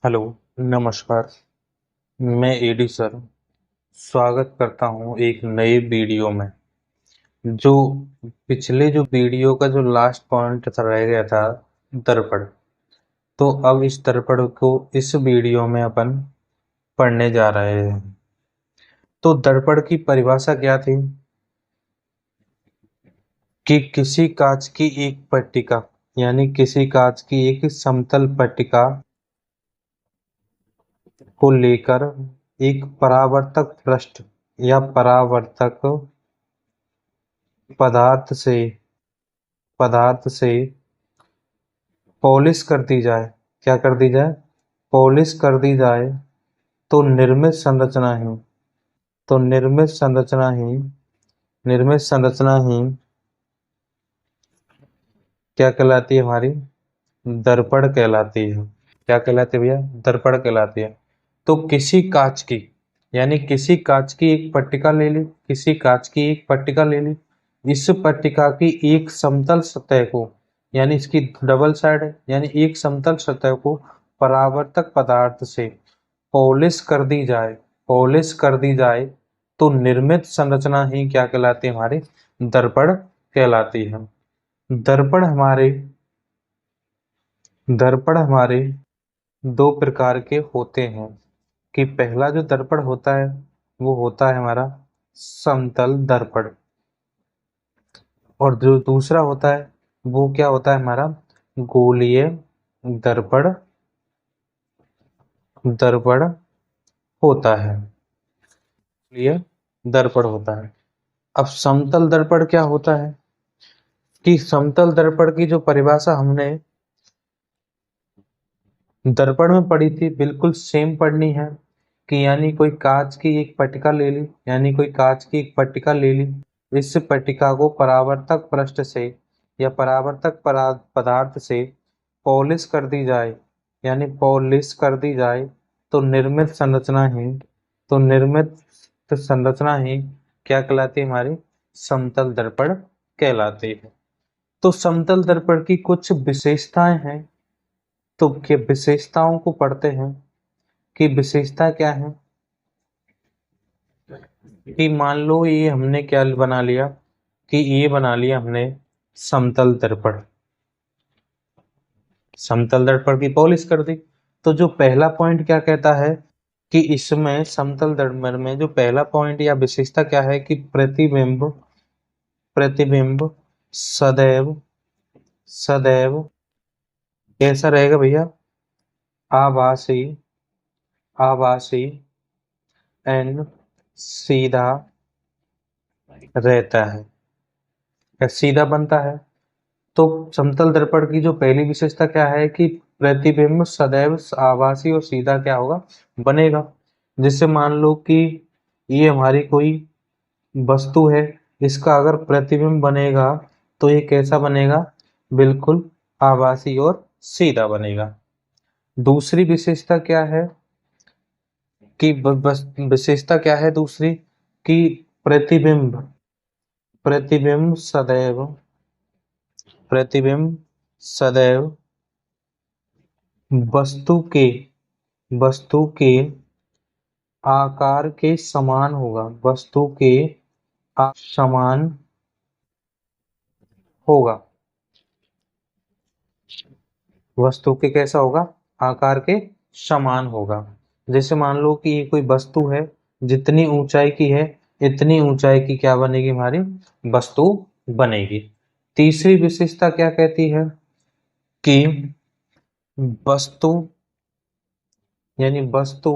Hello, नमस्कार। मैं AD sir स्वागत करता हूँ एक नए वीडियो में। जो पिछले जो वीडियो का जो लास्ट पॉइंट था रह गया था दर्पण। तो अब इस दर्पण को इस वीडियो में अपन पढ़ने जा रहे हैं। तो दर्पण की परिभाषा क्या थी कि किसी कांच की एक पट्टिका यानी किसी कांच की एक समतल पट्टिका को लेकर एक परावर्तक पृष्ठ या परावर्तक पदार्थ से पॉलिश कर दी जाए। क्या कर दी जाए? पॉलिश कर दी जाए तो निर्मित संरचना ही क्या कहलाती है हमारी? दर्पण कहलाती है। क्या कहलाती है भैया? दर्पण कहलाती है। तो किसी कांच की यानी किसी कांच की एक पट्टिका ले ली, इस पट्टिका की एक समतल सतह को यानी इसकी डबल साइड है यानी एक समतल सतह को परावर्तक पदार्थ से पॉलिश कर दी जाए तो निर्मित संरचना ही क्या कहलाती है? हमारी दर्पण कहलाती है। दर्पण हमारे दर्पण हमारे दो प्रकार के होते हैं कि पहला जो दर्पण होता है वो होता है हमारा समतल दर्पण, और जो दूसरा होता है वो क्या होता है? हमारा गोलीय दर्पण दर्पण होता है। गोलीय दर्पण होता है। अब समतल दर्पण क्या होता है कि समतल दर्पण की जो परिभाषा हमने दर्पण में पढ़ी थी बिल्कुल सेम पढ़नी है कि यानी कोई कांच की एक पट्टिका ले ली, इस पट्टिका को परावर्तक पृष्ठ से या पदार्थ से पॉलिश कर दी जाए तो निर्मित संरचना ही क्या कहलाती है? हमारी समतल दर्पण कहलाती है। तो समतल दर्पण की कुछ विशेषताएं हैं, तो क्या विशेषताओं को पढ़ते हैं कि विशेषता क्या है। कि मान लो ये हमने क्या बना लिया कि ये बना लिया हमने समतल दर्पण। समतल दर्पण की पॉलिश कर दी। तो जो पहला पॉइंट क्या कहता है कि इसमें समतल दर्पण में जो पहला पॉइंट या विशेषता क्या है कि प्रतिबिंब प्रतिबिंब सदैव सदैव कैसा रहेगा भैया? आभासी आभासी एंड सीधा रहता है या सीधा बनता है। तो समतल दर्पण की जो पहली विशेषता क्या है कि प्रतिबिंब सदैव आभासी और सीधा क्या होगा? बनेगा। जिससे मान लो कि ये हमारी कोई वस्तु है, इसका अगर प्रतिबिंब बनेगा तो ये कैसा बनेगा? बिल्कुल आभासी और सीधा बनेगा। दूसरी विशेषता क्या है कि विशेषता क्या है दूसरी कि प्रतिबिंब प्रतिबिंब सदैव प्रतिबिंब सदैव वस्तु के वस्तु के आकार के समान होगा। वस्तु के समान होगा। वस्तु के कैसा होगा? आकार के समान होगा। जैसे मान लो कि ये कोई वस्तु है, जितनी ऊंचाई की है इतनी ऊंचाई की क्या बनेगी? हमारी वस्तु बनेगी। तीसरी विशेषता क्या कहती है कि वस्तु वस्तु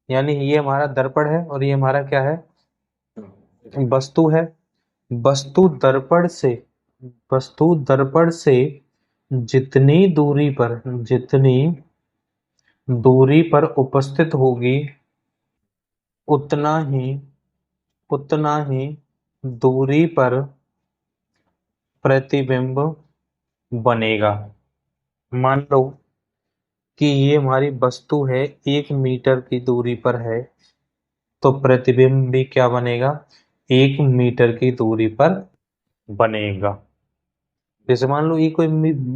यानी ये हमारा दर्पण है और ये हमारा क्या है? वस्तु है। वस्तु दर्पण से वस्तु दर्पण से जितनी दूरी पर उपस्थित होगी उतना ही उतना ही दूरी पर प्रतिबिंब बनेगा। मान लो कि ये हमारी वस्तु है 1 मीटर की दूरी पर है, तो प्रतिबिंब भी क्या बनेगा? 1 मीटर की दूरी पर बनेगा। जैसे मान लो ये कोई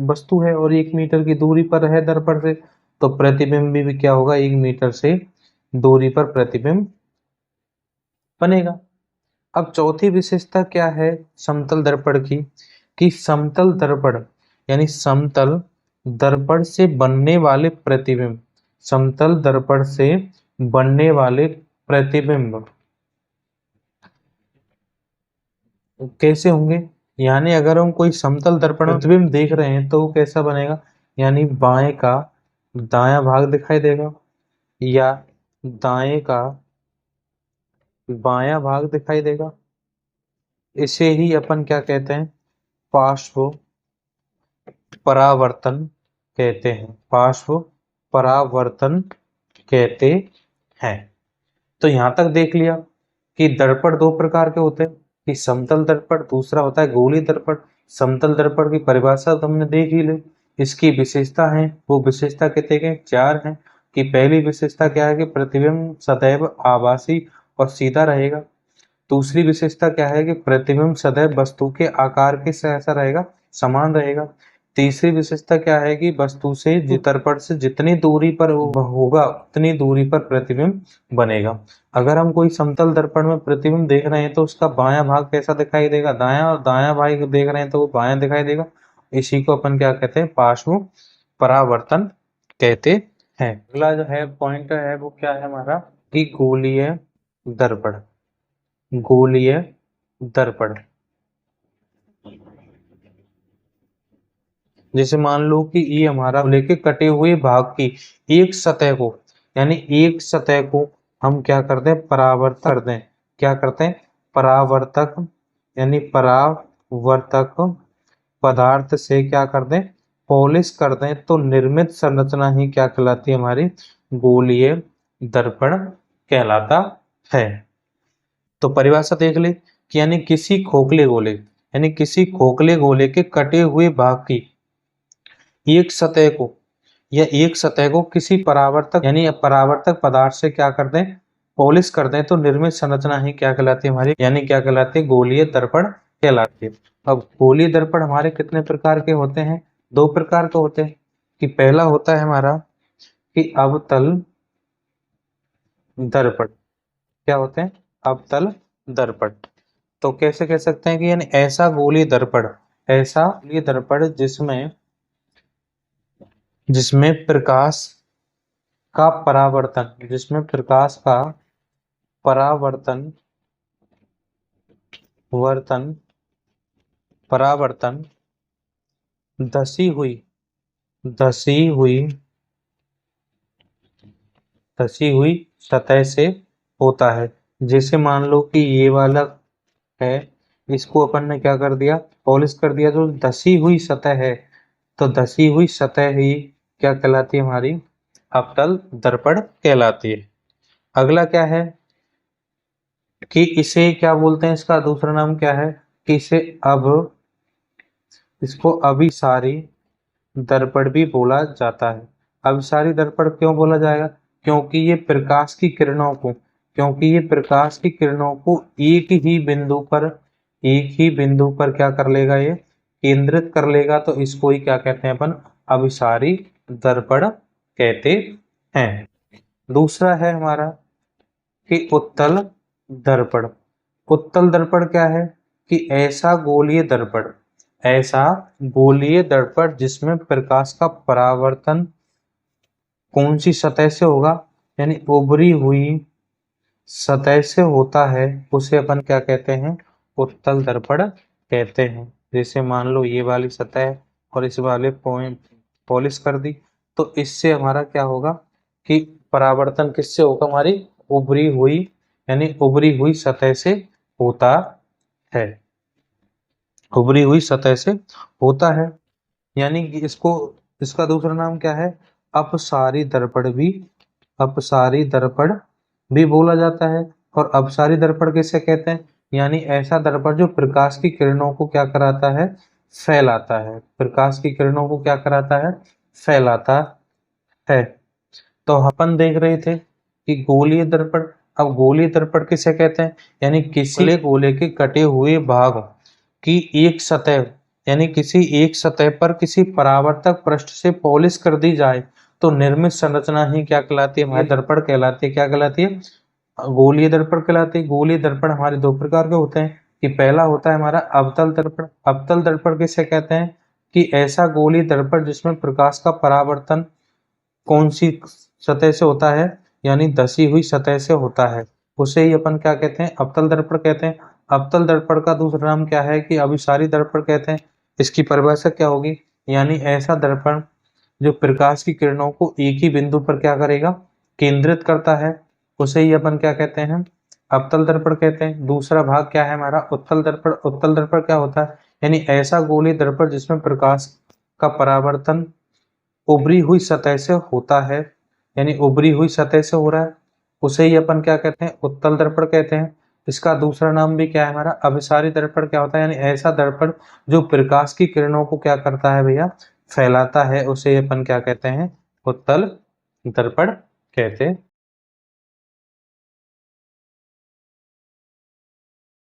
वस्तु है और 1 मीटर की दूरी पर है दर्पण से, तो प्रतिबिंब भी क्या होगा, 1 मीटर से दूरी पर प्रतिबिंब बनेगा। अब चौथी विशेषता क्या है समतल दर्पण की, कि समतल दर्पण यानी समतल दर्पण से बनने वाले प्रतिबिंब, समतल दर्पण से बनने वाले प्रतिबिंब कैसे होंगे, यानी अगर हम कोई समतल दर्पण में प्रतिबिंब देख रहे हैं तो वो कैसा बनेगा, यानी बाएं का दायां भाग दिखाई देगा या दाएं का बायां भाग दिखाई देगा। इसे ही अपन क्या कहते हैं, पार्श्व परावर्तन कहते हैं, पार्श्व परावर्तन कहते हैं। तो यहां तक देख लिया कि दर्पण दो प्रकार के होते हैं, कि समतल दर्पण, दूसरा होता है गोलीय दर्पण। समतल दर्पण की परिभाषा तो हमने देख ही ली, इसकी विशेषता है, वो विशेषता कितने के 4 हैं। कि पहली विशेषता क्या है कि प्रतिबिंब सदैव आभासी और सीधा रहेगा। दूसरी विशेषता क्या है कि प्रतिबिंब सदैव वस्तु के आकार के से ऐसा रहेगा, समान रहेगा। तीसरी विशेषता क्या है कि वस्तु से दर्पण से जितनी दूरी पर होगा उतनी दूरी पर प्रतिबिंब बनेगा। अगर हम कोई समतल दर्पण में प्रतिबिंब देख रहे हैं तो उसका बायां भाग कैसा दिखाई देगा, दायां, और दायां भाग देख रहे हैं तो वो बायां दिखाई देगा। इसी को अपन क्या कहते हैं, पार्श्व परावर्तन कहते हैं। अगला जो है पॉइंट है वो क्या है हमारा, कि गोलीय दर्पण। गोलीय दर्पण, जैसे मान लो कि ये हमारा लेके कटे हुए भाग की एक सतह को, यानी एक सतह को हम क्या करते हैं, परावर्तक करते हैं। क्या करते हैं, परावर्तक, यानी परावर्तक पदार्थ से क्या करते हैं, पॉलिश करते हैं, तो निर्मित संरचना ही क्या कहलाती है, हमारी गोलीय दर्पण कहलाता है। तो परिभाषा देख ले कि यानी किसी खोखले गोले, यानी किसी खोखले गोले के कटे हुए भाग की एक सतह को या एक सतह को किसी परावर्तक यानी परावर्तक पदार्थ से क्या करते हैं, पॉलिश करते हैं, तो निर्मित संरचना ही क्या कहलाती है, हमारी यानी क्या कहलाती है, गोलीय दर्पण कहलाती है। अब गोलीय दर्पण हमारे कितने प्रकार के होते हैं, 2 प्रकार के होते हैं। कि पहला होता है हमारा कि अवतल दर्पण। क्या होते हैं, अवतल दर्पण। तो कैसे कह सकते हैं कि यानी ऐसा गोलीय दर्पण, ऐसा गोलीय दर्पण जिसमें जिसमें प्रकाश का परावर्तन, जिसमें प्रकाश का परावर्तन वर्तन परावर्तन धसी हुई धसी हुई धसी हुई सतह से होता है। जैसे मान लो कि ये वाला है, इसको अपन ने क्या कर दिया, पॉलिश कर दिया, जो धसी हुई सतह है, तो धसी हुई सतह ही क्या कहलाती है, हमारी अवतल दर्पण कहलाती है। अगला क्या है कि इसे क्या बोलते हैं, इसका दूसरा नाम क्या है, कि इसको अभिसारी दर्पण भी बोला जाता है। अभिसारी दर्पण क्यों बोला जाएगा, क्योंकि ये प्रकाश की किरणों को क्योंकि ये प्रकाश की किरणों को एक ही बिंदु पर क्या कर लेगा, ये केंद्रित कर लेगा, तो इसको ही क्या कहते हैं अपन, अभिसारी दर्पण कहते हैं। दूसरा है हमारा कि उत्तल दर्पण। उत्तल दर्पण क्या है, कि ऐसा गोलीय दर्पण जिसमें प्रकाश का परावर्तन कौन सी सतह से होगा, यानी उभरी हुई सतह से होता है, उसे अपन क्या कहते हैं, उत्तल दर्पण कहते हैं। जैसे मान लो ये वाली सतह है और इस वाले पॉइंट पॉलिश कर दी, तो इससे हमारा क्या होगा कि परावर्तन किससे होगा, हमारी उभरी हुई सतह से होता है, उभरी हुई सतह से होता है। यानी कि इसका दूसरा नाम क्या है, अपसारी दर्पण भी अपसारी दर्पण भी बोला जाता है। और अपसारी दर्पण किसे कहते हैं, यानी ऐसा दर्पण जो प्रकाश की किरणों को क्या कराता है, फैलाता है, प्रकाश की किरणों को क्या कराता है, फैलाता है। तो अपन देख रहे थे कि गोलीय दर्पण। अब गोलीय दर्पण किसे कहते हैं, यानी किसी गोले के कटे हुए भाग की एक सतह, यानी किसी एक सतह पर किसी परावर्तक पृष्ठ से पॉलिश कर दी जाए, तो निर्मित संरचना ही क्या कहलाती है, हमारे दर्पण कहलाती है। क्या कहलाती है? गोलीय दर्पण कहलाती है। गोलीय दर्पण हमारे दो प्रकार के होते हैं कि पहला होता है हमारा अवतल दर्पण। अवतल दर्पण किसे कहते हैं? कि ऐसा गोलीय दर्पण जिसमें प्रकाश का परावर्तन कौन सी सतह से होता है, यानी धसी हुई सतह से होता है, उसे ही अपन क्या कहते हैं, अवतल दर्पण कहते हैं। अवतल दर्पण का दूसरा नाम क्या है कि अभिसारी दर्पण कहते हैं। इसकी परिभाषा क्या होगी, यानी ऐसा दर्पण जो प्रकाश की किरणों को एक ही बिंदु पर क्या करेगा, केंद्रित करता है, उसे ही अपन क्या कहते हैं, अवतल दर्पण कहते हैं। दूसरा भाग क्या है हमारा, उत्तल दर्पण। उत्तल दर्पण क्या होता है, यानी ऐसा गोलीय दर्पण जिसमें प्रकाश का परावर्तन उभरी हुई सतह से होता है, यानी उभरी हुई सतह से हो रहा है, उसे ही अपन क्या कहते हैं, उत्तल दर्पण कहते हैं। इसका दूसरा नाम भी क्या है हमारा, अभिसारी दर्पण क्या होता है, यानी ऐसा दर्पण जो प्रकाश की किरणों को क्या करता है भैया, फैलाता है, उसे अपन क्या कहते हैं, उत्तल दर्पण कहते